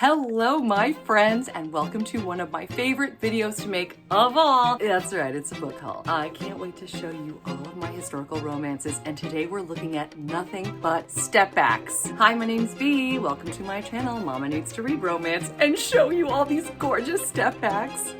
Hello, my friends, and welcome to one of my favorite videos to make of all. That's right, it's a book haul. I can't wait to show you all of my historical romances, and today we're looking at nothing but Stepbacks. Hi, my name's Bea. Welcome to my channel, Mama Needs to Read Romance, and show you all these gorgeous Stepbacks.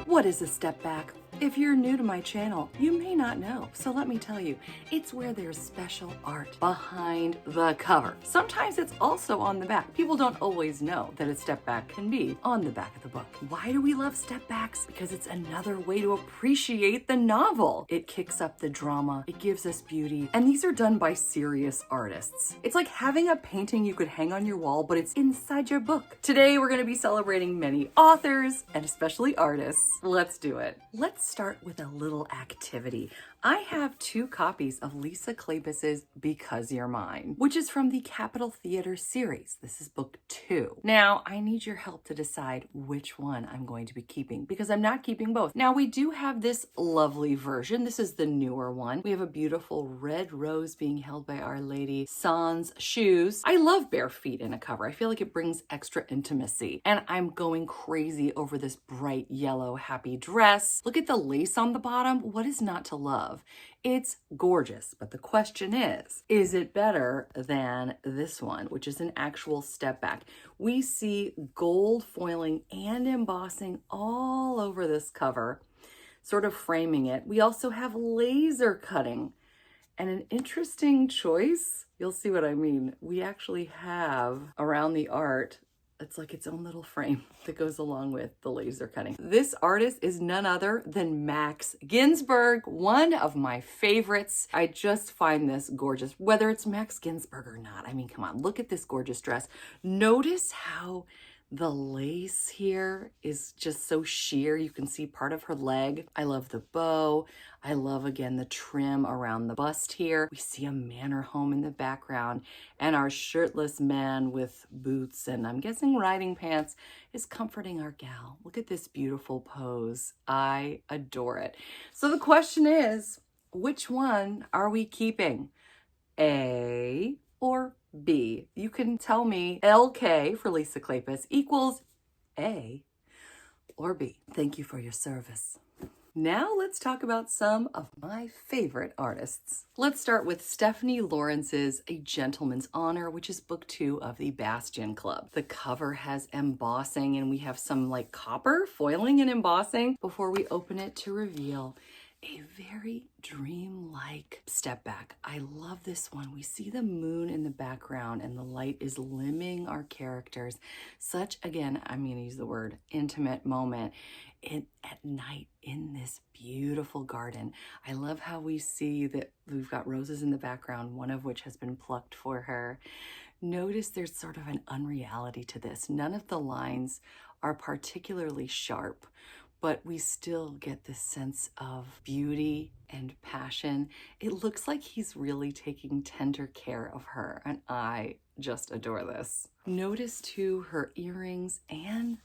What is a stepback? If you're new to my channel, you may not know, so let me tell you, it's where there's special art behind the cover. Sometimes it's also on the back. People don't always know that a step back can be on the back of the book. Why do we love step backs? Because it's another way to appreciate the novel. It kicks up the drama, it gives us beauty, and these are done by serious artists. It's like having a painting you could hang on your wall, but it's inside your book. Today, we're gonna be celebrating many authors, and especially artists. Let's do it. Let's start with a little activity. I have 2 copies of Lisa Kleypas's Because You're Mine, which is from the Capitol Theater series. This is book 2. Now, I need your help to decide which one I'm going to be keeping because I'm not keeping both. Now, we do have this lovely version. This is the newer one. We have a beautiful red rose being held by Our Lady, sans shoes. I love bare feet in a cover. I feel like it brings extra intimacy. And I'm going crazy over this bright yellow happy dress. Look at the lace on the bottom. What is not to love? It's gorgeous, but the question is it better than this one, which is an actual step back? We see gold foiling and embossing all over this cover, sort of framing it. We also have laser cutting and an interesting choice. You'll see what I mean. We actually have around the art, it's like its own little frame that goes along with the laser cutting. This artist is none other than Max Ginsburg, one of my favorites. I just find this gorgeous, whether it's Max Ginsburg or not. I mean, come on, look at this gorgeous dress. Notice how the lace here is just so sheer. You can see part of her leg. I love the bow. I love, again, the trim around the bust here. We see a manor home in the background, and our shirtless man with boots and I'm guessing riding pants is comforting our gal. Look at this beautiful pose. I adore it. So the question is, which one are we keeping? A or B? You can tell me LK for Lisa Kleypas equals A or B. Thank you for your service. Now let's talk about some of my favorite artists. Let's start with Stephanie Lawrence's A Gentleman's Honor, which is book 2 of the Bastion Club. The cover has embossing and we have some like copper foiling and embossing before we open it to reveal a very dreamlike step back. I love this one. We see the moon in the background and the light is limning our characters. Such, again, I'm going to use the word intimate moment at night in this beautiful garden. I love how we see that we've got roses in the background, one of which has been plucked for her. Notice there's sort of an unreality to this. None of the lines are particularly sharp, but we still get this sense of beauty and passion. It looks like he's really taking tender care of her, and I just adore this. Notice too her earrings and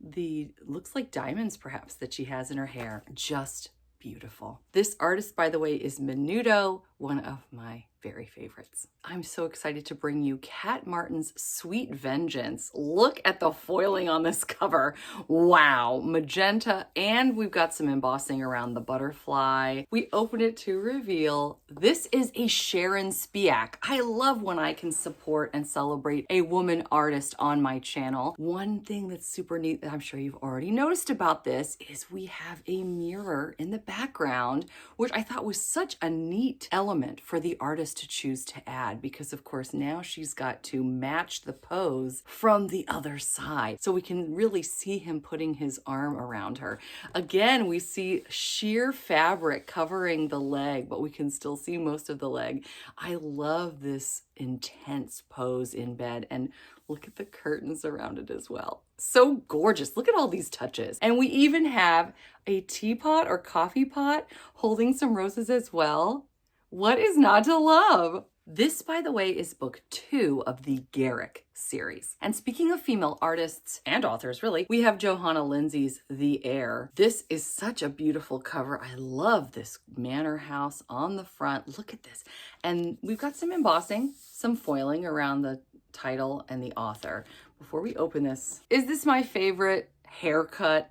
the, looks like diamonds perhaps, that she has in her hair. Just beautiful. This artist, by the way, is Menudo, one of my very favorites. I'm so excited to bring you Kat Martin's Sweet Vengeance. Look at the foiling on this cover. Wow, magenta, and we've got some embossing around the butterfly. We open it to reveal this is a Sharon Spiak. I love when I can support and celebrate a woman artist on my channel. One thing that's super neat that I'm sure you've already noticed about this is we have a mirror in the background, which I thought was such a neat element for the artist to choose to add, because of course now she's got to match the pose from the other side. So we can really see him putting his arm around her. Again, we see sheer fabric covering the leg, but we can still see most of the leg. I love this intense pose in bed, and look at the curtains around it as well. So gorgeous. Look at all these touches. And we even have a teapot or coffee pot holding some roses as well. What is not to love? This, by the way, is book 2 of the Garrick series. And speaking of female artists and authors, really, we have Johanna Lindsey's The Heir. This is such a beautiful cover. I love this manor house on the front. Look at this. And we've got some embossing, some foiling around the title and the author. Before we open this, is this my favorite haircut?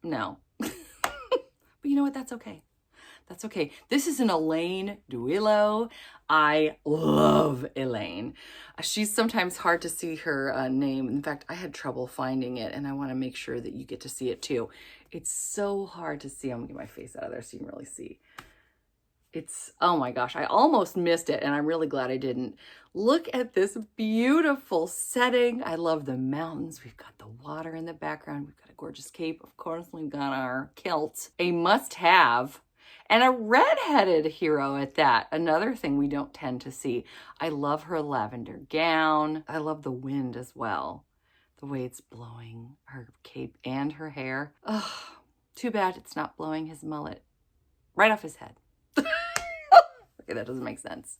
No. But you know what? That's okay. That's okay. This is an Elaine Duillo. I love Elaine. She's sometimes hard to see her name. In fact, I had trouble finding it, and I want to make sure that you get to see it too. It's so hard to see. I'm gonna get my face out of there so you can really see. It's, oh my gosh, I almost missed it, and I'm really glad I didn't. Look at this beautiful setting. I love the mountains. We've got the water in the background. We've got a gorgeous cape. Of course, we've got our kilt, a must-have. And a redheaded hero at that. Another thing we don't tend to see. I love her lavender gown. I love the wind as well. The way it's blowing her cape and her hair. Oh, too bad it's not blowing his mullet right off his head. Okay, that doesn't make sense.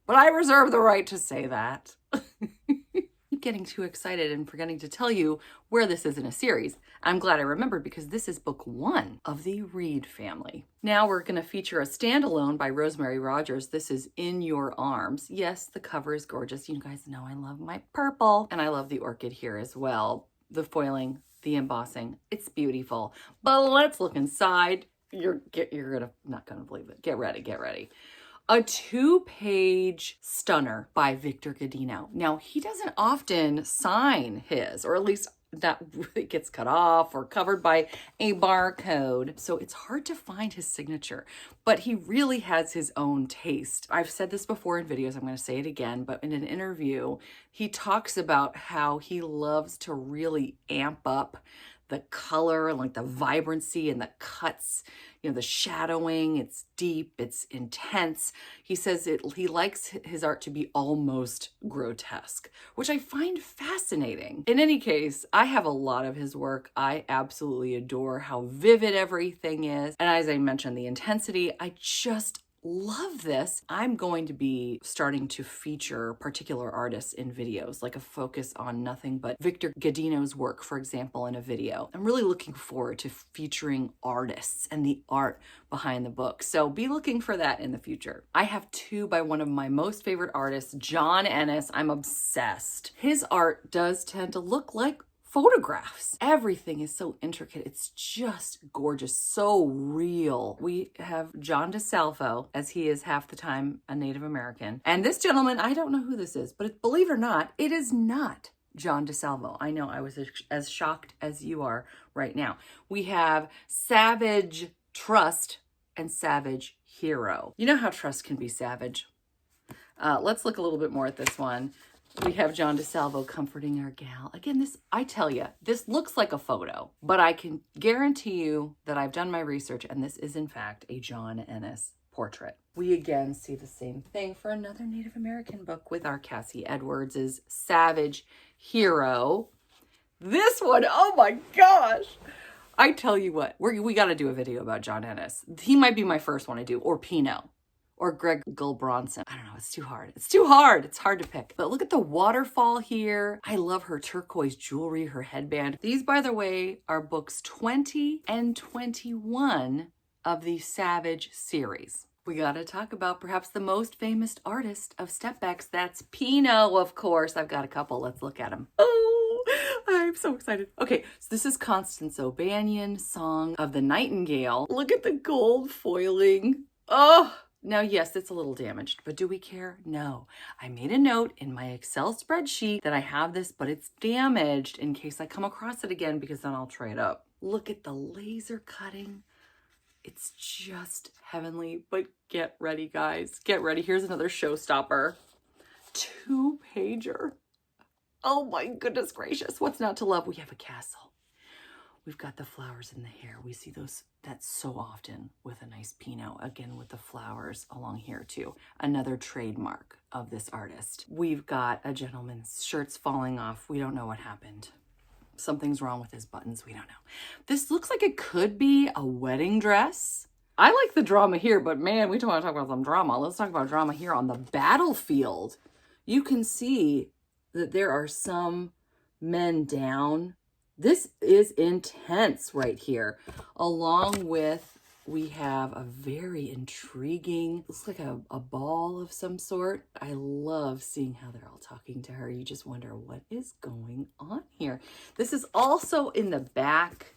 But I reserve the right to say that. I'm getting too excited and forgetting to tell you where this is in a series. I'm glad I remembered because this is book 1 of the Reed family. Now we're going to feature a standalone by Rosemary Rogers. This is In Your Arms. Yes, the cover is gorgeous. You guys know I love my purple, and I love the orchid here as well. The foiling, the embossing, it's beautiful. But let's look inside. You're not gonna believe it. Get ready, get ready. A 2-page stunner by Victor Godino. Now, he doesn't often sign his, or at least that really gets cut off or covered by a barcode. So it's hard to find his signature, but he really has his own taste. I've said this before in videos, I'm going to say it again, but in an interview, he talks about how he loves to really amp up the color and like the vibrancy and the cuts, you know, the shadowing. It's deep, it's intense. He says he likes his art to be almost grotesque, which I find fascinating. In any case, I have a lot of his work. I absolutely adore how vivid everything is. And as I mentioned, the intensity, I just love this. I'm going to be starting to feature particular artists in videos, like a focus on nothing but Victor Godino's work, for example, in a video. I'm really looking forward to featuring artists and the art behind the book. So be looking for that in the future. I have 2 by one of my most favorite artists, John Ennis. I'm obsessed. His art does tend to look like photographs. Everything is so intricate. It's just gorgeous, so real. We have John DeSalvo, as he is half the time a Native American. And this gentleman, I don't know who this is, but believe it or not, it is not John DeSalvo. I know, I was as shocked as you are right now. We have Savage Trust and Savage Hero. You know how Trust can be savage. Let's look a little bit more at this one. We have John DeSalvo comforting our gal. Again, this, I tell you, this looks like a photo, but I can guarantee you that I've done my research and this is in fact a John Ennis portrait. We again see the same thing for another Native American book with our Cassie Edwards' Savage Hero. This one, oh my gosh. I tell you what, we got to do a video about John Ennis. He might be my first one I do, or Pinot. Or Greg Gulbranson. I don't know, it's too hard. It's too hard. It's hard to pick. But look at the waterfall here. I love her turquoise jewelry, her headband. These, by the way, are books 20 and 21 of the Savage series. We gotta talk about perhaps the most famous artist of Stepbacks. That's Pinot, of course. I've got a couple. Let's look at them. Oh, I'm so excited. Okay, so this is Constance O'Banion, Song of the Nightingale. Look at the gold foiling. Oh, now, yes, it's a little damaged, but do we care? No. I made a note in my Excel spreadsheet that I have this, but it's damaged in case I come across it again, because then I'll trade up. Look at the laser cutting. It's just heavenly, but get ready, guys. Get ready. Here's another showstopper. 2-pager. Oh my goodness gracious. What's not to love? We have a castle. We've got the flowers in the hair. We see those, that's so often with a nice Pinot. Again, with the flowers along here too. Another trademark of this artist. We've got a gentleman's shirts falling off. We don't know what happened. Something's wrong with his buttons. We don't know. This looks like it could be a wedding dress. I like the drama here, but man, we don't want to talk about some drama. Let's talk about drama here on the battlefield. You can see that there are some men down. This is intense right here, along with we have a very intriguing, looks like a ball of some sort. I love seeing how they're all talking to her. You just wonder what is going on here. This is also in the back,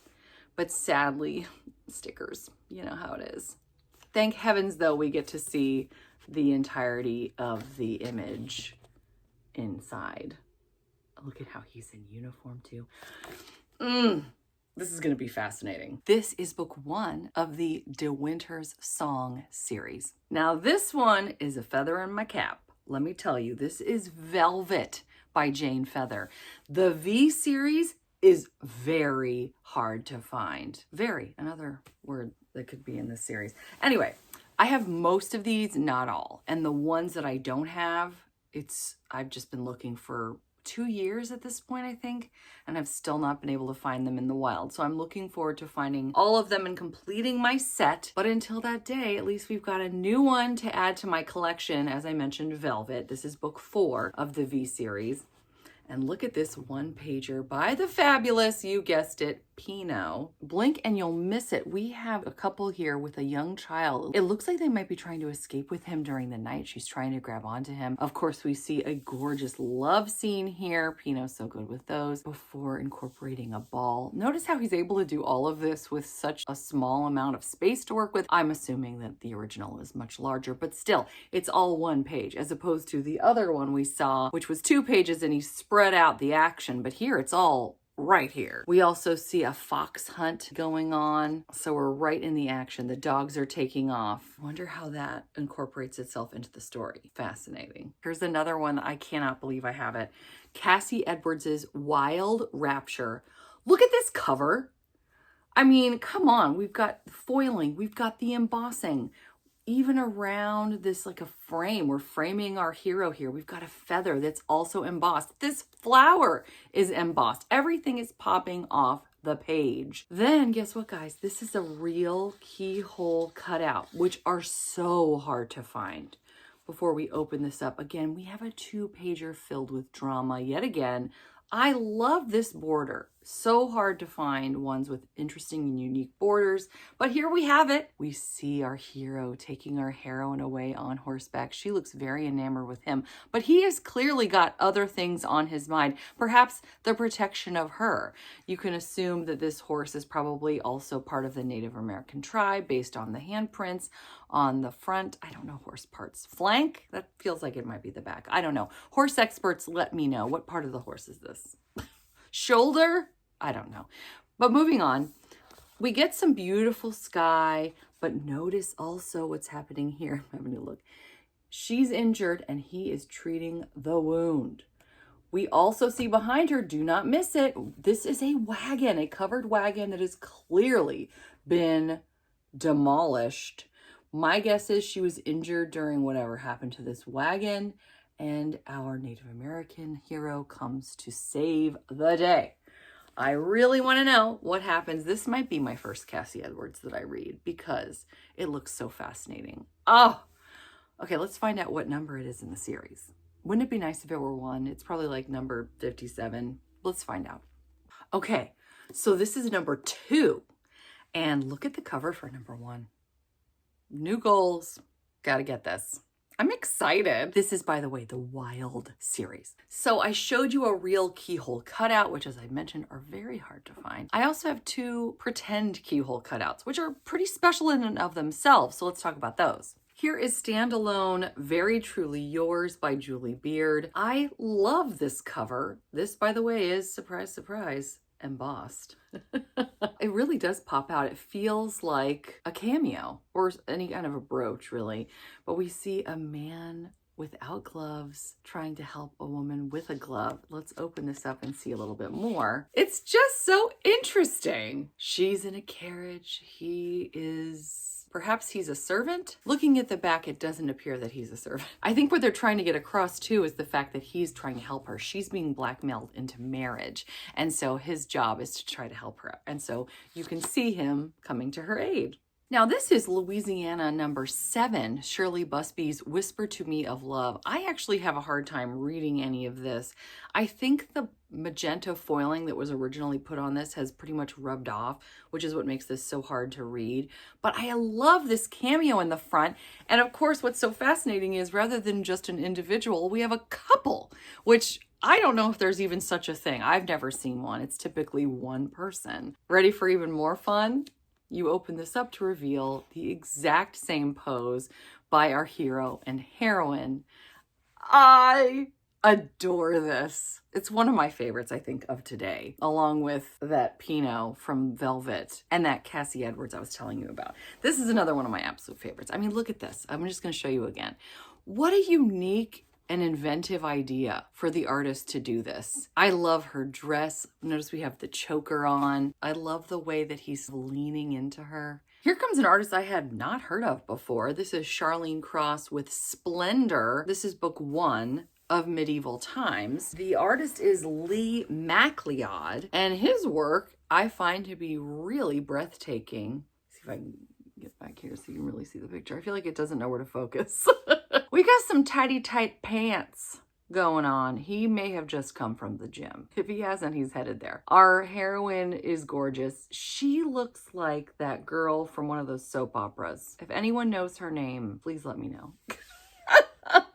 but sadly, stickers, you know how it is. Thank heavens, though, we get to see the entirety of the image inside. Look at how he's in uniform, too. This is going to be fascinating. This is book 1 of the De Winter's Song series. Now, this one is a feather in my cap. Let me tell you, this is Velvet by Jane Feather. The V series is very hard to find. Very, another word that could be in this series. Anyway, I have most of these, not all. And the ones that I don't have, I've just been looking for 2 years at this point, I think, and I've still not been able to find them in the wild. So I'm looking forward to finding all of them and completing my set. But until that day, at least we've got a new one to add to my collection. As I mentioned, Velvet. This is book 4 of the V series. And look at this one pager by the fabulous, you guessed it, Pinot. Blink and you'll miss it. We have a couple here with a young child. It looks like they might be trying to escape with him during the night. She's trying to grab onto him. Of course, we see a gorgeous love scene here. Pinot's so good with those before incorporating a ball. Notice how he's able to do all of this with such a small amount of space to work with. I'm assuming that the original is much larger, but still, it's all one page as opposed to the other one we saw, which was 2 pages and he spread out the action, but here it's all right here. We also see a fox hunt going on, so we're right in the action. The dogs are taking off. Wonder how that incorporates itself into the story. Fascinating. Here's another one. I cannot believe I have it. Cassie Edwards's Wild Rapture. Look at this cover. I mean, come on. We've got foiling. We've got the embossing. Even around this, like a frame, we're framing our hero here. We've got a feather that's also embossed. This flower is embossed. Everything is popping off the page. Then guess what, guys? This is a real keyhole cutout, which are so hard to find. Before we open this up, again, we have a 2-pager filled with drama yet again. I love this border. So hard to find ones with interesting and unique borders, but here we have it. We see our hero taking our heroine away on horseback. She looks very enamored with him, but he has clearly got other things on his mind, perhaps the protection of her. You can assume that this horse is probably also part of the Native American tribe based on the handprints on the front. I don't know horse parts. Flank? That feels like it might be the back. I don't know. Horse experts, let me know. What part of the horse is this? Shoulder? I don't know. But moving on, we get some beautiful sky, but notice also what's happening here. I'm having to look. She's injured and he is treating the wound. We also see behind her, do not miss it, this is a wagon, a covered wagon that has clearly been demolished. My guess is she was injured during whatever happened to this wagon, and our Native American hero comes to save the day. I really want to know what happens. This might be my first Cassie Edwards that I read because it looks so fascinating. Oh, okay, let's find out what number it is in the series. Wouldn't it be nice if it were 1? It's probably like number 57. Let's find out. Okay, so this is number 2. And look at the cover for number 1. New goals. Gotta get this. I'm excited. This is, by the way, the Wild series. So I showed you a real keyhole cutout, which, as I mentioned, are very hard to find. I also have 2 pretend keyhole cutouts, which are pretty special in and of themselves. So let's talk about those. Here is Standalone, Very Truly Yours by Julie Beard. I love this cover. This, by the way, is, surprise, surprise, embossed. It really does pop out. It feels like a cameo or any kind of a brooch, really. But we see a man without gloves trying to help a woman with a glove. Let's open this up and see a little bit more. It's just so interesting. She's in a carriage. He is... Perhaps he's a servant? Looking at the back, it doesn't appear that he's a servant. I think what they're trying to get across too is the fact that he's trying to help her. She's being blackmailed into marriage. And so his job is to try to help her. And so you can see him coming to her aid. Now, this is Louisiana number 7, Shirley Busby's Whisper to Me of Love. I actually have a hard time reading any of this. I think the magenta foiling that was originally put on this has pretty much rubbed off, which is what makes this so hard to read. But I love this cameo in the front. And of course, what's so fascinating is rather than just an individual, we have a couple, which I don't know if there's even such a thing. I've never seen one. It's typically one person. Ready for even more fun? You open this up to reveal the exact same pose by our hero and heroine. I adore this. It's one of my favorites, I think, of today, along with that Pinot from Velvet and that Cassie Edwards I was telling you about. This is another one of my absolute favorites. I mean, look at this. I'm just going to show you again. What a unique and inventive idea for the artist to do this. I love her dress. Notice we have the choker on. I love the way that he's leaning into her. Here comes an artist I had not heard of before. This is Charlene Cross with Splendor. This is book 1 of Medieval Times. The artist is Lee MacLeod, and his work I find to be really breathtaking. See if I can get back here so you can really see the picture. I feel like it doesn't know where to focus. We got some tidy tight pants going on. He may have just come from the gym. If he hasn't, he's headed there. Our heroine is gorgeous. She looks like that girl from one of those soap operas. If anyone knows her name, please let me know.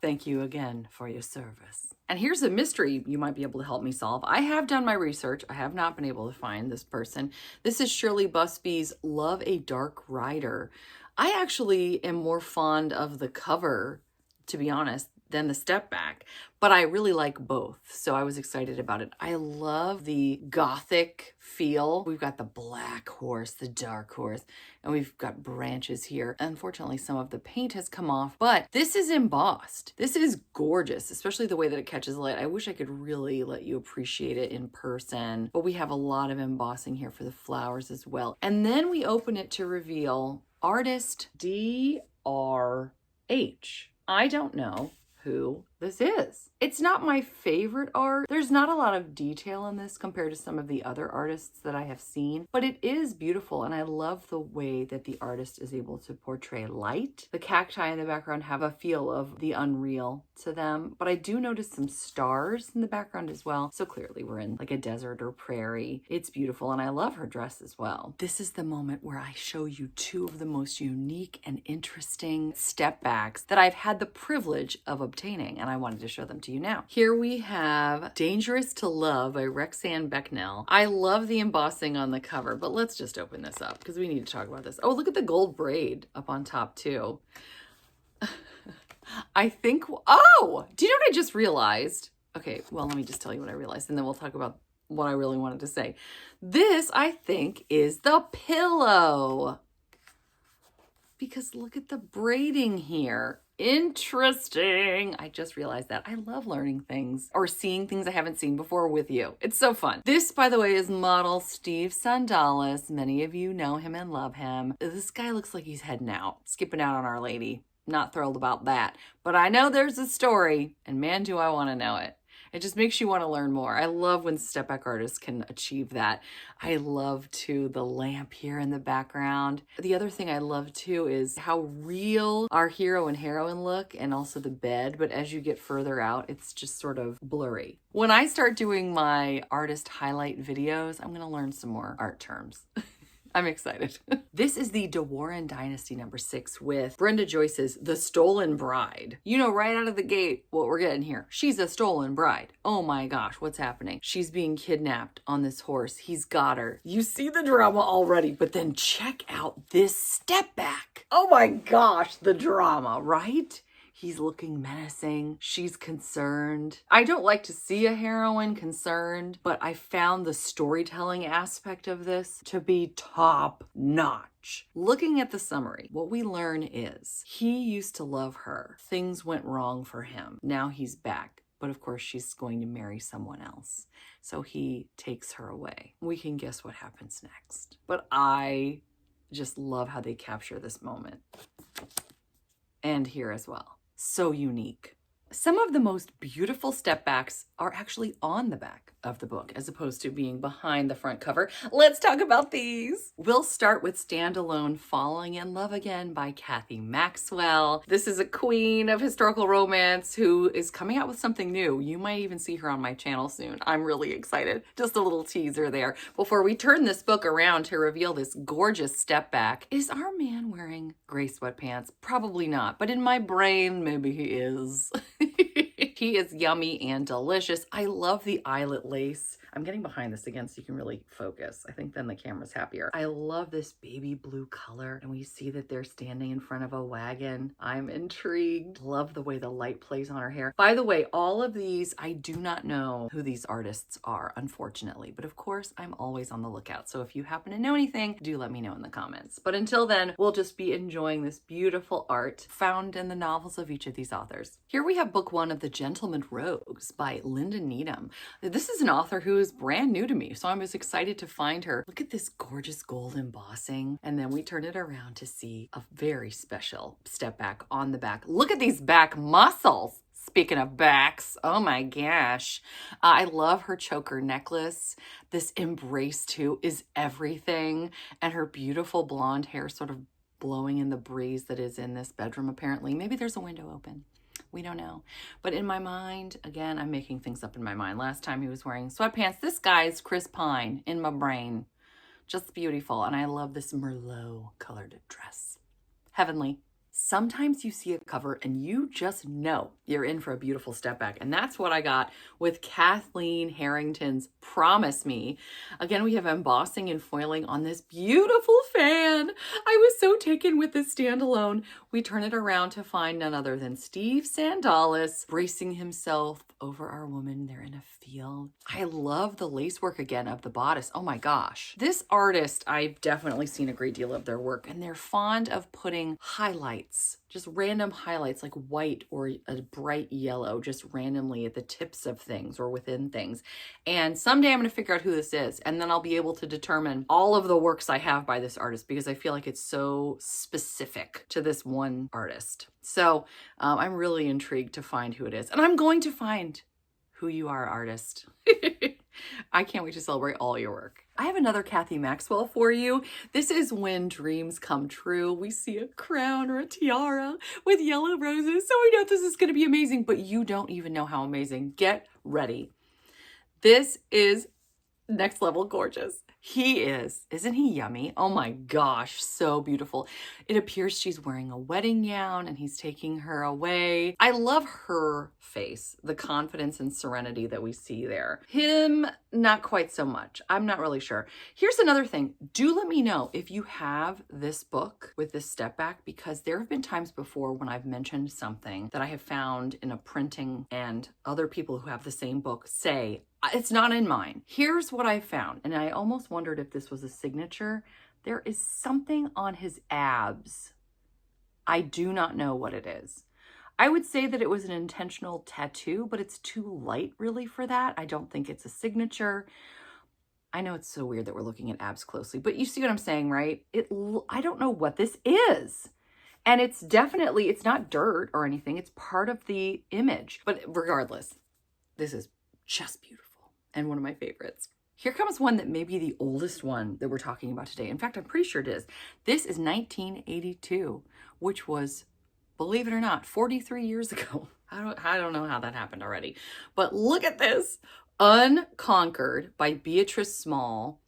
Thank you again for your service. And here's a mystery you might be able to help me solve. I have done my research. I have not been able to find this person. This is Shirley Busby's Love a Dark Rider. I actually am more fond of the cover, to be honest, than the step back, but I really like both. So I was excited about it. I love the gothic feel. We've got the black horse, the dark horse, and we've got branches here. Unfortunately, some of the paint has come off, but this is embossed. This is gorgeous, especially the way that it catches light. I wish I could really let you appreciate it in person, but we have a lot of embossing here for the flowers as well. And then we open it to reveal artist DRH. I don't know who this is. It's not my favorite art. There's not a lot of detail in this compared to some of the other artists that I have seen, but it is beautiful, and I love the way that the artist is able to portray light. The cacti in the background have a feel of the unreal to them, but I do notice some stars in the background as well, so clearly we're in like a desert or prairie. It's beautiful, and I love her dress as well. This is the moment where I show you 2 of the most unique and interesting step backs that I've had the privilege of obtaining, and I wanted to show them to you now. Here we have Dangerous to Love by Rexanne Becknell. I love the embossing on the cover, but let's just open this up because we need to talk about this. Oh, look at the gold braid up on top too. I think, oh, do you know what I just realized? Okay, well, let me just tell you what I realized, and then we'll talk about what I really wanted to say. This, I think, is the pillow. Because look at the braiding here. Interesting. I just realized that. I love learning things or seeing things I haven't seen before with you. It's so fun. This, by the way, is model Steve Sandalis. Many of you know him and love him. This guy looks like he's heading out, skipping out on Our Lady. Not thrilled about that. But I know there's a story, and man, do I want to know it. It just makes you want to learn more. I love when step back artists can achieve that. I love too the lamp here in the background. The other thing I love too is how real our hero and heroine look, and also the bed. But as you get further out, it's just sort of blurry. When I start doing my artist highlight videos, I'm going to learn some more art terms. I'm excited. This is the De Warren Dynasty number 6 with Brenda Joyce's The Stolen Bride. You know right out of the gate what we're getting here. She's a stolen bride. Oh my gosh, what's happening? She's being kidnapped on this horse. He's got her. You see the drama already, but then check out this step back. Oh my gosh, the drama, right? He's looking menacing. She's concerned. I don't like to see a heroine concerned, but I found the storytelling aspect of this to be top notch. Looking at the summary, what we learn is he used to love her. Things went wrong for him. Now he's back. But of course, she's going to marry someone else. So he takes her away. We can guess what happens next. But I just love how they capture this moment. And here as well. So unique. Some of the most beautiful step backs are actually on the back of the book as opposed to being behind the front cover. Let's talk about these. We'll start with Standalone Falling in Love Again by Kathy Maxwell. This is a queen of historical romance who is coming out with something new. You might even see her on my channel soon. I'm really excited. Just a little teaser there. Before we turn this book around to reveal this gorgeous step back, is our man wearing gray sweatpants? Probably not, but in my brain, maybe he is. He is yummy and delicious. I love the eyelet lace. I'm getting behind this again so you can really focus. I think then the camera's happier. I love this baby blue color, and we see that they're standing in front of a wagon. I'm intrigued. Love the way the light plays on her hair. By the way, all of these, I do not know who these artists are, unfortunately, but of course I'm always on the lookout. So if you happen to know anything, do let me know in the comments. But until then, we'll just be enjoying this beautiful art found in the novels of each of these authors. Here we have book one of The Gentleman Rogues by Linda Needham. This is an author who is brand new to me, so I'm as excited to find her. Look at this gorgeous gold embossing, and then we turn it around to see a very special step back on the back. Look at these back muscles. Speaking of backs, oh my gosh. I love her choker necklace. This embrace too is everything, and her beautiful blonde hair sort of blowing in the breeze that is in this bedroom apparently. Maybe there's a window open. We don't know. But in my mind, again, I'm making things up in my mind. Last time he was wearing sweatpants. This guy's Chris Pine in my brain. Just beautiful. And I love this Merlot colored dress. Heavenly. Sometimes you see a cover and you just know you're in for a beautiful step back. And that's what I got with Kathleen Harrington's Promise Me. Again, we have embossing and foiling on this beautiful fan. I was so taken with this standalone. We turn it around to find none other than Steve Sandalis bracing himself over our woman. They're in a field. I love the lace work again of the bodice. Oh my gosh. This artist, I've definitely seen a great deal of their work, and they're fond of putting highlights, just random highlights like white or a bright yellow, just randomly at the tips of things or within things. And someday I'm going to figure out who this is, and then I'll be able to determine all of the works I have by this artist because I feel like it's so specific to this one artist. So I'm really intrigued to find who it is, and I'm going to find who you are, artist. I can't wait to celebrate all your work. I have another Kathy Maxwell for you. This is When Dreams Come True. We see a crown or a tiara with yellow roses. So we know this is going to be amazing, but you don't even know how amazing. Get ready. This is next level gorgeous. He is. Isn't he yummy? Oh my gosh, so beautiful. It appears she's wearing a wedding gown and he's taking her away. I love her face, the confidence and serenity that we see there. Him, not quite so much. I'm not really sure. Here's another thing. Do let me know if you have this book with this step back, because there have been times before when I've mentioned something that I have found in a printing and other people who have the same book say, it's not in mine. Here's what I found, and I almost wondered if this was a signature. There is something on his abs. I do not know what it is. I would say that it was an intentional tattoo, but it's too light really for that. I don't think it's a signature. I know it's so weird that we're looking at abs closely, but you see what I'm saying, right? I don't know what this is. And it's definitely, it's not dirt or anything. It's part of the image. But regardless, this is just beautiful and one of my favorites. Here comes one that may be the oldest one that we're talking about today. In fact, I'm pretty sure it is. This is 1982, which was, believe it or not, 43 years ago. I don't know how that happened already. But look at this. Unconquered by Beatrice Small.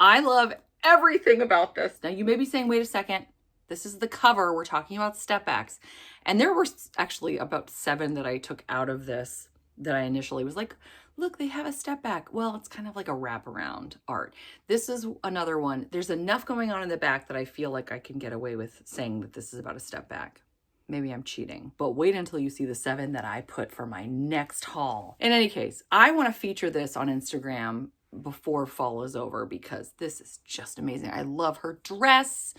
I love everything about this. Now you may be saying, wait a second. This is the cover. We're talking about stepbacks. And there were actually about 7 that I took out of this that I initially was like, look, they have a step back. Well, it's kind of like a wraparound art. This is another one. There's enough going on in the back that I feel like I can get away with saying that this is about a step back. Maybe I'm cheating, but wait until you see the 7 that I put for my next haul. In any case, I want to feature this on Instagram before fall is over because this is just amazing. I love her dress.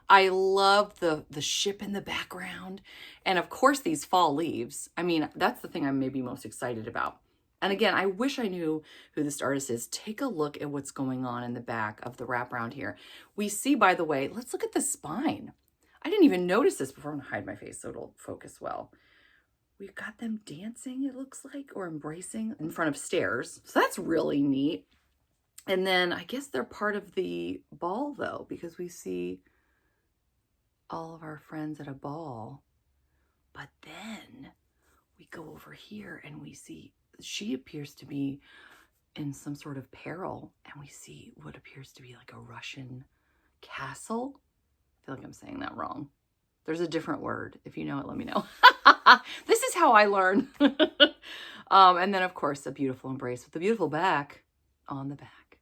I love the ship in the background. And of course, these fall leaves. I mean, that's the thing I'm maybe most excited about. And again, I wish I knew who this artist is. Take a look at what's going on in the back of the wraparound here. We see, by the way, let's look at the spine. I didn't even notice this before. I'm gonna hide my face so it'll focus well. we've got them dancing, it looks like, or embracing in front of stairs. So that's really neat. And then I guess they're part of the ball though, because we see all of our friends at a ball. But then we go over here and we see she appears to be in some sort of peril, and we see what appears to be like a Russian castle. I feel like I'm saying that wrong. There's a different word. If you know it, let me know. This is how I learn. And then, of course, a beautiful embrace with a beautiful back on the back.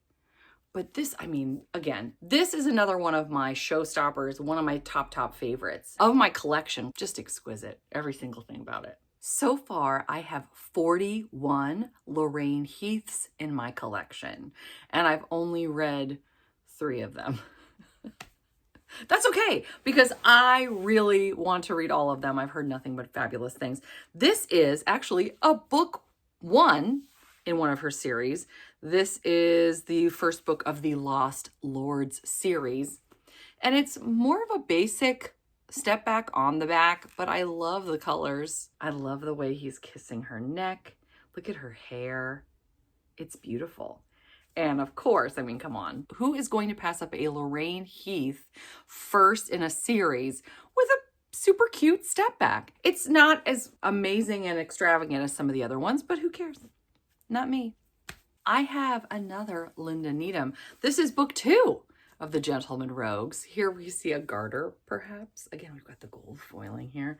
But this, I mean, again, this is another one of my showstoppers, one of my top favorites of my collection. Just exquisite, every single thing about it. So far, I have 41 Lorraine Heaths in my collection, and I've only read 3 of them. That's okay, because I really want to read all of them. I've heard nothing but fabulous things. This is actually a book 1 in one of her series. This is the first book of the Lost Lords series, and it's more of a basic step back on the back, but I love the colors. I love the way he's kissing her neck. Look at her hair. It's beautiful. And of course, I mean, come on, who is going to pass up a Lorraine Heath first in a series with a super cute step back? It's not as amazing and extravagant as some of the other ones, but who cares? Not me. I have another Linda Needham. This is book 2 of the Gentleman Rogues. Here we see a garter, perhaps. Again, we've got the gold foiling here.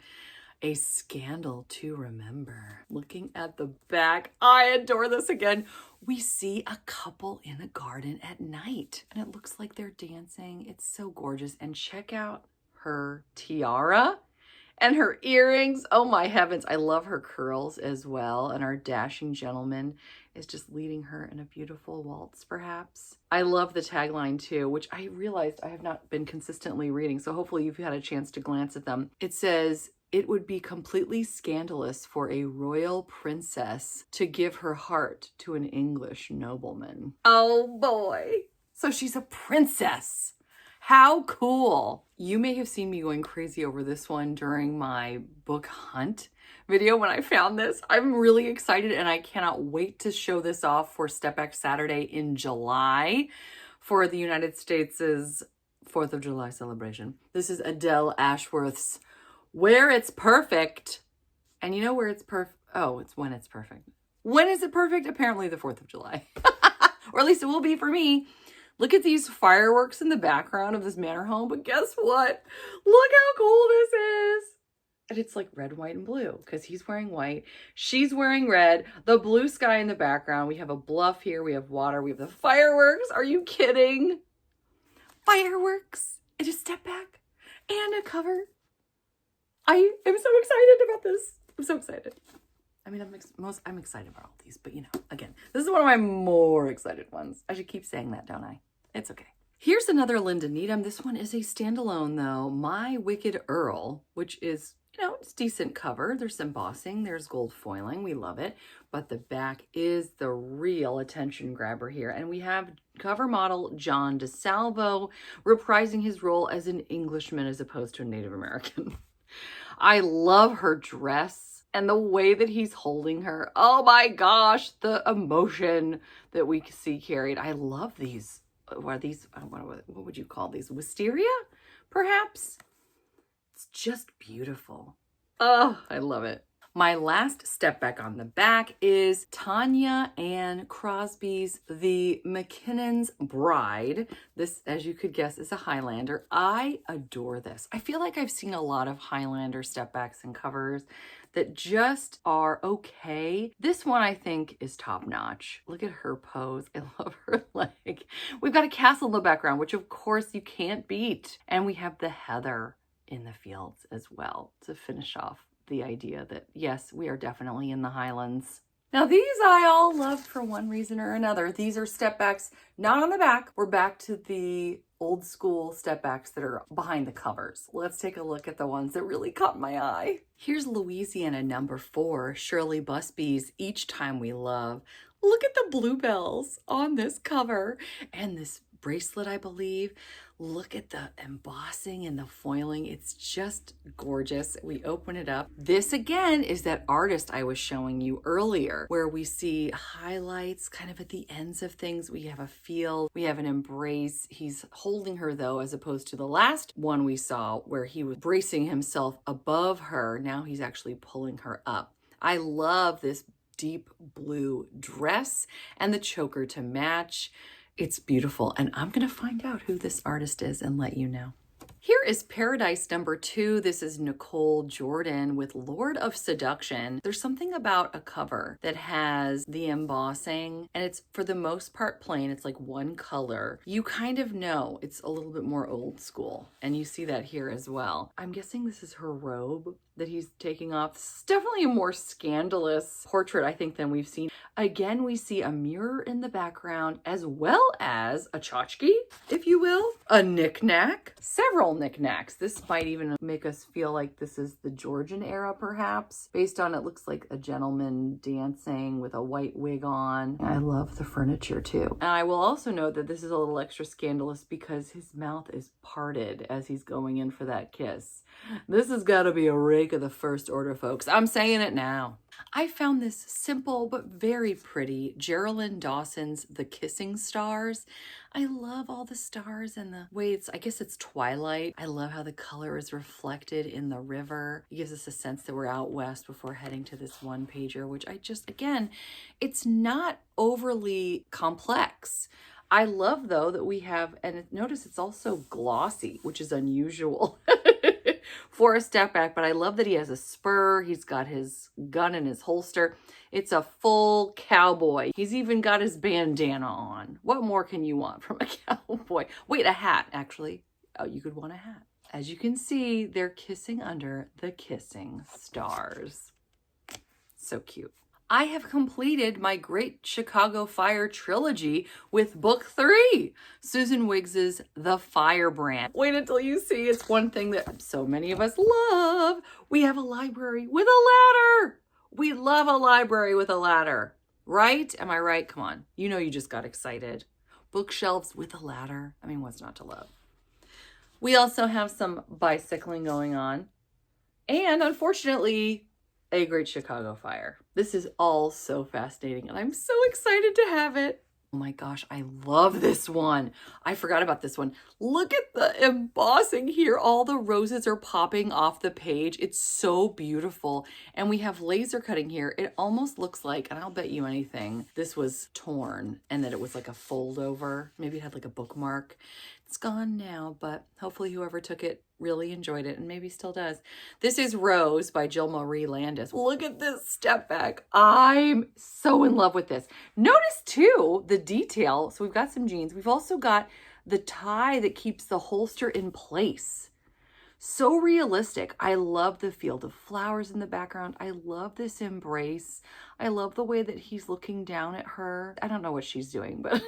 A Scandal to Remember. Looking at the back, I adore this again. We see a couple in a garden at night, and it looks like they're dancing. It's so gorgeous. And check out her tiara and her earrings. Oh my heavens. I love her curls as well. And our dashing gentleman is just leading her in a beautiful waltz, perhaps. I love the tagline too, which I realized I have not been consistently reading. So hopefully you've had a chance to glance at them. It says, "It would be completely scandalous for a royal princess to give her heart to an English nobleman." Oh boy. So she's a princess. How cool. You may have seen me going crazy over this one during my book hunt video when I found this. I'm really excited, and I cannot wait to show this off for Stepbacks Saturday in July for the United States' 4th of July celebration. This is Adele Ashworth's Where It's Perfect. And you know where it's perfect? Oh, it's when it's perfect. When is it perfect? Apparently the 4th of July. Or at least it will be for me. Look at these fireworks in the background of this manor home. But guess what? Look how cool this is. And it's like red, white, and blue because he's wearing white. She's wearing red. The blue sky in the background. We have a bluff here. We have water. We have the fireworks. Are you kidding? Fireworks and a step back and a cover. I am so excited about this. I'm so excited. I mean, I'm excited about all these, but you know, again, this is one of my more excited ones. I should keep saying that, don't I? It's okay. Here's another Linda Needham. This one is a standalone though. My Wicked Earl, which is, you know, it's decent cover. There's embossing, there's gold foiling. We love it. But the back is the real attention grabber here. And we have cover model John DeSalvo reprising his role as an Englishman as opposed to a Native American. I love her dress and the way that he's holding her. Oh my gosh, the emotion that we see carried. I love these. What are these? What would you call these? Wisteria, perhaps? It's just beautiful. Oh, I love it. My last step back on the back is Tanya Ann Crosby's The McKinnon's Bride. This, as you could guess, is a Highlander. I adore this. I feel like I've seen a lot of Highlander step backs and covers that just are okay. This one I think is top notch. Look at her pose. I love her leg. We've got a castle in the background, which of course you can't beat. And we have the heather in the fields as well to finish off the idea that yes, we are definitely in the Highlands. Now these I all loved for one reason or another. These are step backs, not on the back. We're back to the old school step backs that are behind the covers. Let's take a look at the ones that really caught my eye. Here's Louisiana number 4, Shirley Busby's Each Time We Love. Look at the bluebells on this cover and this bracelet, I believe. Look at the embossing and the foiling. It's just gorgeous. We open it up. This again is that artist I was showing you earlier, where we see highlights kind of at the ends of things. We have a feel, we have an embrace. He's holding her though, as opposed to the last one we saw where he was bracing himself above her. Now he's actually pulling her up. I love this deep blue dress and the choker to match. It's beautiful, and I'm gonna find out who this artist is and let you know. Here is Paradise number 2. This is Nicole Jordan with Lord of Seduction. There's something about a cover that has the embossing, and it's for the most part plain. It's like one color. You kind of know it's a little bit more old school, and you see that here as well. I'm guessing this is her robe that he's taking off. This is definitely a more scandalous portrait, I think, than we've seen. Again, we see a mirror in the background, as well as a tchotchke, if you will, a knick-knack, several knickknacks. This might even make us feel like this is the Georgian era, perhaps, based on it looks like a gentleman dancing with a white wig on. I love the furniture too. And I will also note that this is a little extra scandalous because his mouth is parted as he's going in for that kiss. This has got to be a rake of the first order, folks. I'm saying it now. I found this simple but very pretty. Geraldine Dawson's The Kissing Stars. I love all the stars and the way I guess it's twilight. I love how the color is reflected in the river. It gives us a sense that we're out west before heading to this one pager, which again, it's not overly complex. I love though that we have, and notice it's also glossy, which is unusual for a step back, but I love that he has a spur. He's got his gun in his holster. It's a full cowboy. He's even got his bandana on. What more can you want from a cowboy? Wait, a hat, actually. Oh, you could want a hat. As you can see, they're kissing under the kissing stars. So cute. I have completed my Great Chicago Fire trilogy with book 3, Susan Wiggs's The Firebrand. Wait until you see. It's one thing that so many of us love. We have a library with a ladder. We love a library with a ladder, right? Am I right? Come on. You know you just got excited. Bookshelves with a ladder. I mean, what's not to love? We also have some bicycling going on. And unfortunately, a Great Chicago Fire. This is all so fascinating, and I'm so excited to have it. Oh my gosh, I love this one. I forgot about this one. Look at the embossing here. All the roses are popping off the page. It's so beautiful. And we have laser cutting here. It almost looks like, and I'll bet you anything, this was torn and that it was like a fold over. Maybe it had like a bookmark. It's gone now, but hopefully whoever took it really enjoyed it and maybe still does. This is Rose by Jill Marie Landis. Look at this step back. I'm so in love with this. Notice too, the detail. So we've got some jeans. We've also got the tie that keeps the holster in place. So realistic. I love the field of flowers in the background. I love this embrace. I love the way that he's looking down at her. I don't know what she's doing, but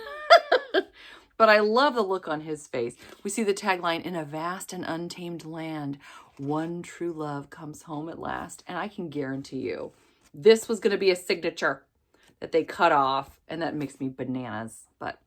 but I love the look on his face. We see the tagline, "In a vast and untamed land, one true love comes home at last." And I can guarantee you, this was going to be a signature that they cut off, and that makes me bananas. But,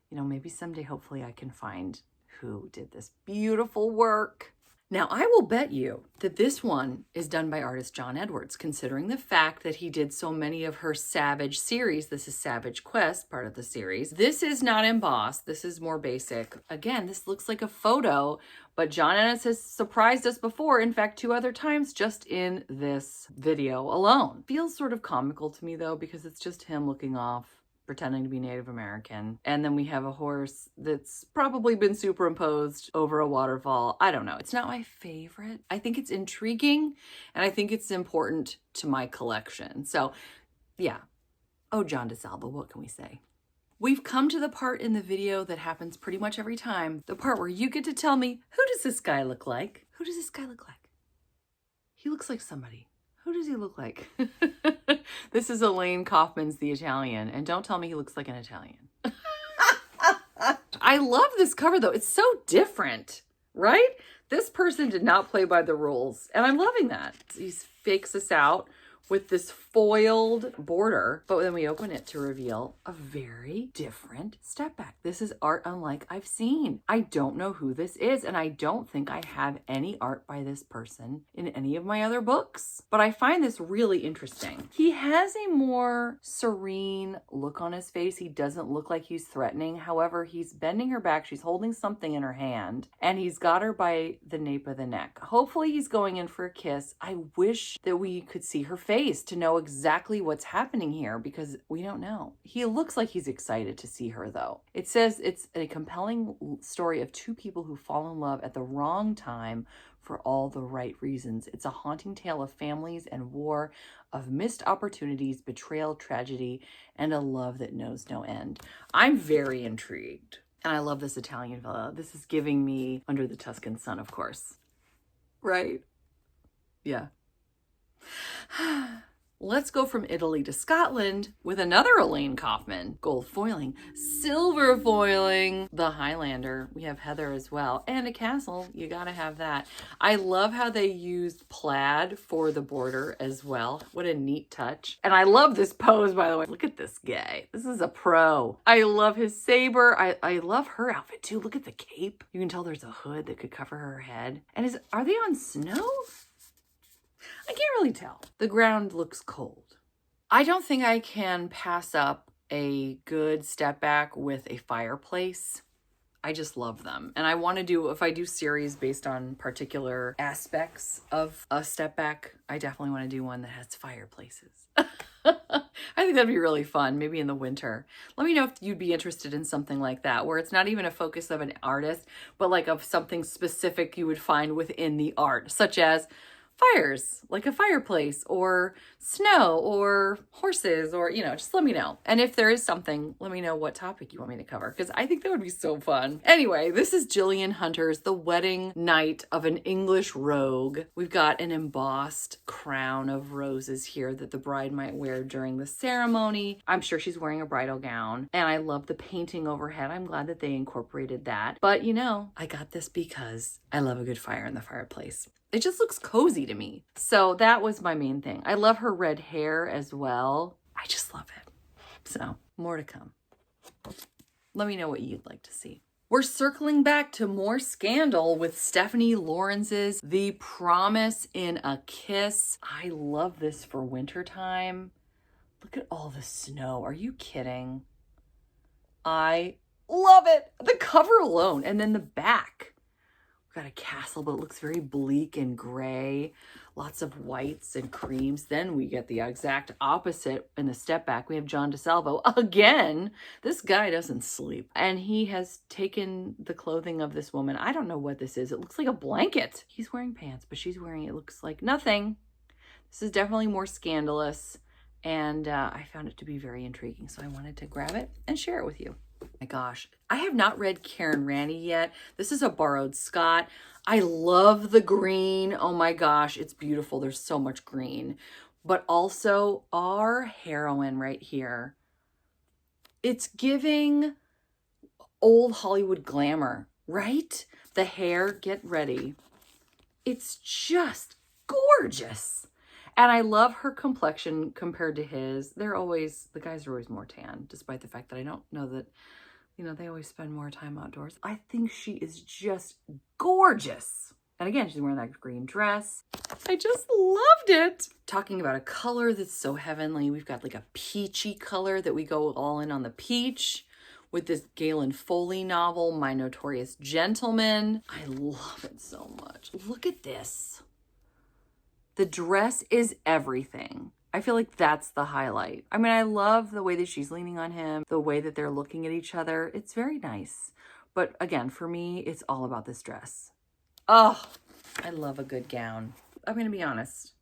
you know, maybe someday, hopefully, I can find who did this beautiful work. Now, I will bet you that this one is done by artist John Edwards, considering the fact that he did so many of her Savage series. This is Savage Quest, part of the series. This is not embossed. This is more basic. Again, this looks like a photo, but John Edwards has surprised us before. In fact, 2 other times just in this video alone. Feels sort of comical to me, though, because it's just him looking off, pretending to be Native American. And then we have a horse that's probably been superimposed over a waterfall. I don't know. It's not my favorite. I think it's intriguing, and I think it's important to my collection. So yeah. Oh, John DeSalvo, what can we say? We've come to the part in the video that happens pretty much every time. The part where you get to tell me, who does this guy look like? Who does this guy look like? He looks like somebody. Who does he look like? This is Elaine Kaufman's The Italian, and don't tell me he looks like an Italian. I love this cover, though. It's so different, right? This person did not play by the rules, and I'm loving that. He fakes us out with this foiled border, but then we open it to reveal a very different step back. This is art unlike I've seen. I don't know who this is, and I don't think I have any art by this person in any of my other books, but I find this really interesting. He has a more serene look on his face. He doesn't look like he's threatening. However, he's bending her back. She's holding something in her hand, and he's got her by the nape of the neck. Hopefully he's going in for a kiss. I wish that we could see her face to know exactly what's happening here, because we don't know. He looks like he's excited to see her though. It says it's a compelling story of two people who fall in love at the wrong time for all the right reasons. It's a haunting tale of families and war, of missed opportunities, betrayal, tragedy, and a love that knows no end. I'm very intrigued. And I love this Italian villa. This is giving me Under the Tuscan Sun, of course. Right? Yeah. Let's go from Italy to Scotland with another Elaine Kaufman. Gold foiling, silver foiling, the Highlander. We have Heather as well. And a castle, you gotta have that. I love how they used plaid for the border as well. What a neat touch. And I love this pose, by the way. Look at this guy. This is a pro. I love his saber. I love her outfit too. Look at the cape. You can tell there's a hood that could cover her head. And are they on snow? I can't really tell. The ground looks cold. I don't think I can pass up a good step back with a fireplace. I just love them. And I want to do, if I do series based on particular aspects of a step back, I definitely want to do one that has fireplaces. I think that'd be really fun, maybe in the winter. Let me know if you'd be interested in something like that, where it's not even a focus of an artist, but like of something specific you would find within the art, such as fires, like a fireplace, or snow, or horses, or, you know, just let me know. And if there is something, let me know what topic you want me to cover, because I think that would be so fun. Anyway, this is Gillian Hunter's The Wedding Night of an English Rogue. We've got an embossed crown of roses here that the bride might wear during the ceremony. I'm sure she's wearing a bridal gown, and I love the painting overhead. I'm glad that they incorporated that. But you know, I got this because I love a good fire in the fireplace. It just looks cozy to me. So that was my main thing. I love her red hair as well. I just love it. So more to come. Let me know what you'd like to see. We're circling back to more scandal with Stephanie Lawrence's The Promise in a Kiss. I love this for wintertime. Look at all the snow. Are you kidding? I love it. The cover alone, and then the back. We've got a castle, but it looks very bleak and gray. Lots of whites and creams. Then we get the exact opposite in the step back. We have John DeSalvo. Again, this guy doesn't sleep. And he has taken the clothing of this woman. I don't know what this is. It looks like a blanket. He's wearing pants, but she's wearing, it looks like nothing. This is definitely more scandalous. And I found it to be very intriguing. So I wanted to grab it and share it with you. My gosh, I have not read Karen Ranney yet. This is a borrowed Scott. I love the green. Oh my gosh, it's beautiful. There's so much green. But also our heroine right here. It's giving old Hollywood glamour, right? The hair, get ready. It's just gorgeous. And I love her complexion compared to his. The guys are always more tan, despite the fact that I don't know that, you know, they always spend more time outdoors. I think she is just gorgeous. And again, she's wearing that green dress. I just loved it. Talking about a color that's so heavenly. We've got like a peachy color that we go all in on the peach with this Galen Foley novel, My Notorious Gentleman. I love it so much. Look at this. The dress is everything. I feel like that's the highlight. I mean, I love the way that she's leaning on him, the way that they're looking at each other. It's very nice. But again, for me, it's all about this dress. Oh, I love a good gown. I'm going to be honest.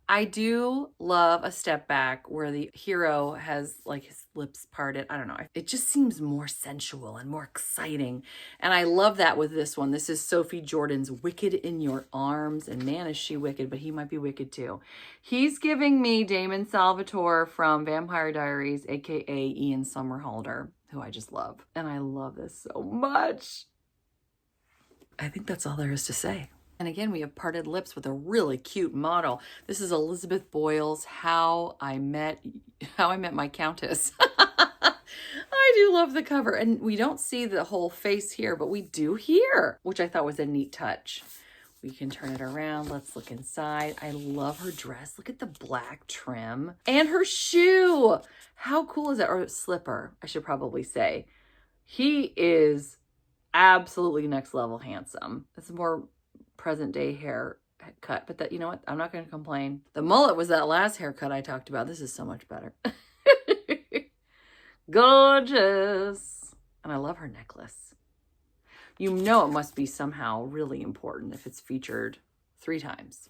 I do love a step back where the hero has like his lips parted. I don't know. It just seems more sensual and more exciting. And I love that with this one. This is Sophie Jordan's Wicked in Your Arms. And man, is she wicked, but he might be wicked too. He's giving me Damon Salvatore from Vampire Diaries, aka Ian Somerhalder, who I just love. And I love this so much. I think that's all there is to say. And again, we have parted lips with a really cute model. This is Elizabeth Boyle's How I Met My Countess. I do love the cover. And we don't see the whole face here, but we do here, which I thought was a neat touch. We can turn it around. Let's look inside. I love her dress. Look at the black trim and her shoe. How cool is that? Or slipper, I should probably say. He is absolutely next level handsome. It's more present day haircut, but that, you know what? I'm not going to complain. The mullet was that last haircut I talked about. This is so much better. Gorgeous. And I love her necklace. You know it must be somehow really important if it's featured 3 times.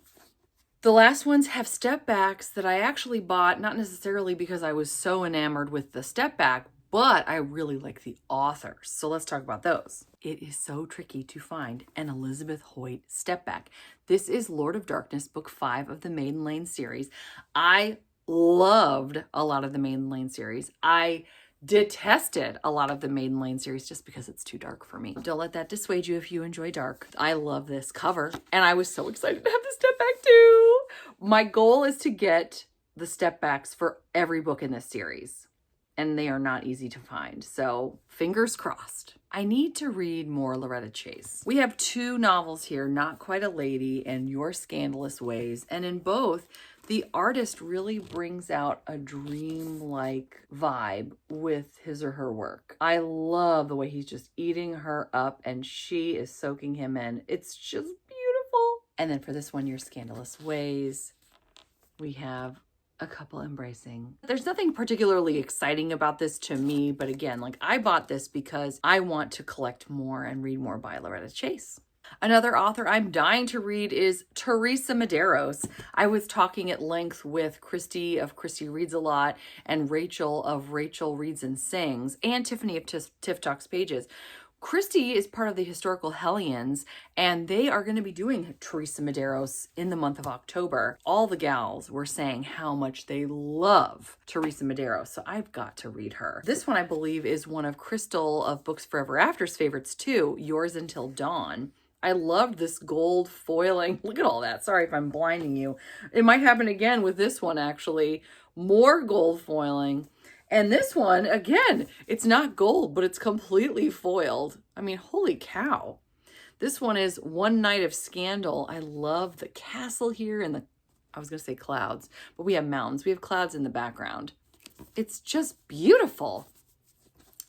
The last ones have step backs that I actually bought, not necessarily because I was so enamored with the step back, but I really like the authors. So let's talk about those. It is so tricky to find an Elizabeth Hoyt step back. This is Lord of Darkness, book 5 of the Maiden Lane series. I loved a lot of the Maiden Lane series. I detested a lot of the Maiden Lane series just because it's too dark for me. Don't let that dissuade you if you enjoy dark. I love this cover, and I was so excited to have the step back too. My goal is to get the step backs for every book in this series, and they are not easy to find. So fingers crossed. I need to read more Loretta Chase. We have 2 novels here, Not Quite a Lady and Your Scandalous Ways. And in both, the artist really brings out a dream-like vibe with his or her work. I love the way he's just eating her up and she is soaking him in. It's just beautiful. And then for this one, Your Scandalous Ways, we have a couple embracing. There's nothing particularly exciting about this to me, but again, like I bought this because I want to collect more and read more by Loretta Chase. Another author I'm dying to read is Teresa Medeiros. I was talking at length with Christy of Christy Reads a Lot and Rachel of Rachel Reads and Sings and Tiffany of Tiff Talks Pages. Christy is part of the Historical Hellions, and they are going to be doing Teresa Medeiros in the month of October. All the gals were saying how much they love Teresa Medeiros, so I've got to read her. This one, I believe, is one of Crystal of Books Forever After's favorites too, Yours Until Dawn. I loved this gold foiling. Look at all that. Sorry if I'm blinding you. It might happen again with this one, actually. More gold foiling. And this one, again, it's not gold, but it's completely foiled. I mean, holy cow. This one is One Night of Scandal. I love the castle here and I was going to say clouds, but we have mountains. We have clouds in the background. It's just beautiful.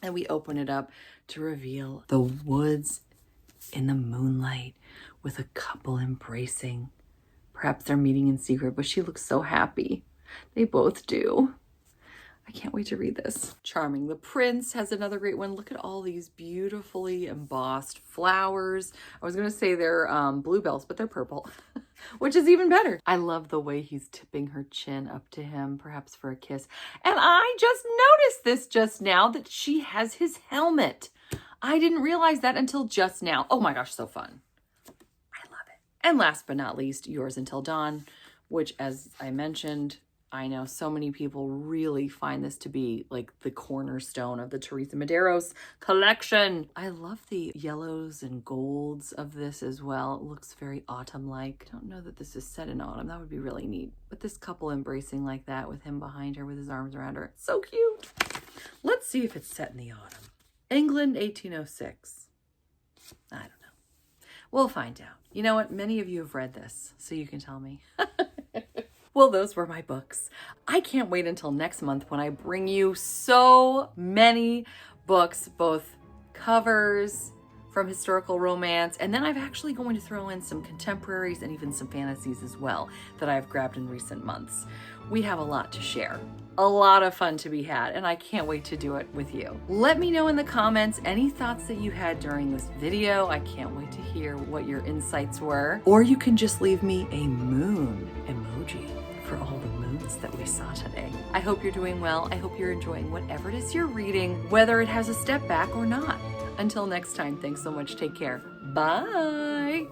And we open it up to reveal the woods in the moonlight with a couple embracing. Perhaps they're meeting in secret, but she looks so happy. They both do. I can't wait to read this. Charming the Prince has another great one. Look at all these beautifully embossed flowers. I was going to say they're bluebells, but they're purple, which is even better. I love the way he's tipping her chin up to him, perhaps for a kiss. And I just noticed this just now, that she has his helmet. I didn't realize that until just now. Oh my gosh, so fun. I love it. And last but not least, Yours Until Dawn, which, as I mentioned, I know so many people really find this to be like the cornerstone of the Teresa Medeiros collection. I love the yellows and golds of this as well. It looks very autumn-like. I don't know that this is set in autumn. That would be really neat. But this couple embracing like that with him behind her with his arms around her. It's so cute. Let's see if it's set in the autumn. England, 1806. I don't know. We'll find out. You know what? Many of you have read this, so you can tell me. Well, those were my books. I can't wait until next month when I bring you so many books, both covers from historical romance, and then I'm actually going to throw in some contemporaries and even some fantasies as well that I've grabbed in recent months. We have a lot to share, a lot of fun to be had, and I can't wait to do it with you. Let me know in the comments any thoughts that you had during this video. I can't wait to hear what your insights were. Or you can just leave me a moon emoji for all the moons that we saw today. I hope you're doing well. I hope you're enjoying whatever it is you're reading, whether it has a step back or not. Until next time, thanks so much. Take care. Bye.